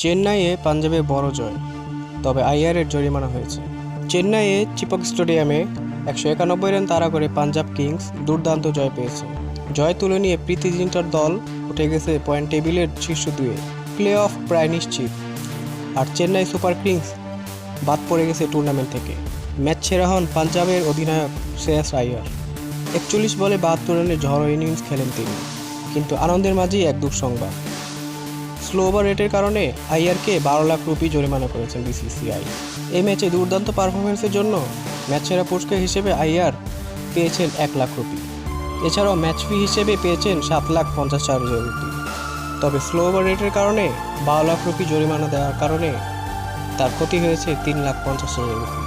চেন্নাইয়ে পাঞ্জাবের বড় জয়, তবে আইআরের জরিমানা হয়েছে। চেন্নাইয়ে চিপক স্টেডিয়ামে 191 রান তাড়া করে পাঞ্জাব কিংস দুর্দান্ত জয় পেয়েছে। জয় তুলে নিয়ে প্রীতি জিন্টার দল উঠে গেছে পয়েন্ট টেবিলের শীর্ষ দুয়ে, প্লে অফ প্রায় নিশ্চিত। আর চেন্নাই সুপার কিংস বাদ পড়ে গেছে টুর্নামেন্ট থেকে। ম্যাচ সেরা হন পাঞ্জাবের অধিনায়ক শ্রেয়াস আইয়ার। 41 বলে 72 রানের ঝড়ো ইনিংস খেলেন তিনি, কিন্তু আনন্দের মাঝেই এক দুঃসংবাদ। স্লো ওভার রেটের কারণে আইয়ারকে 12 লাখ রুপি জরিমানা করেছেন বিসিসিআই। এই ম্যাচে দুর্দান্ত পারফরমেন্সের জন্য ম্যাচ সেরা পুরস্কার হিসেবে আইয়ার পেয়েছেন 1 লাখ রুপি। এছাড়াও ম্যাচ ফি হিসেবে পেয়েছেন 7,50,000 রুপি। তবে স্লো ওভার রেটের কারণে 12 লাখ রুপি জরিমানা দেওয়ার কারণে তার ক্ষতি হয়েছে 3,50,000 রুপি।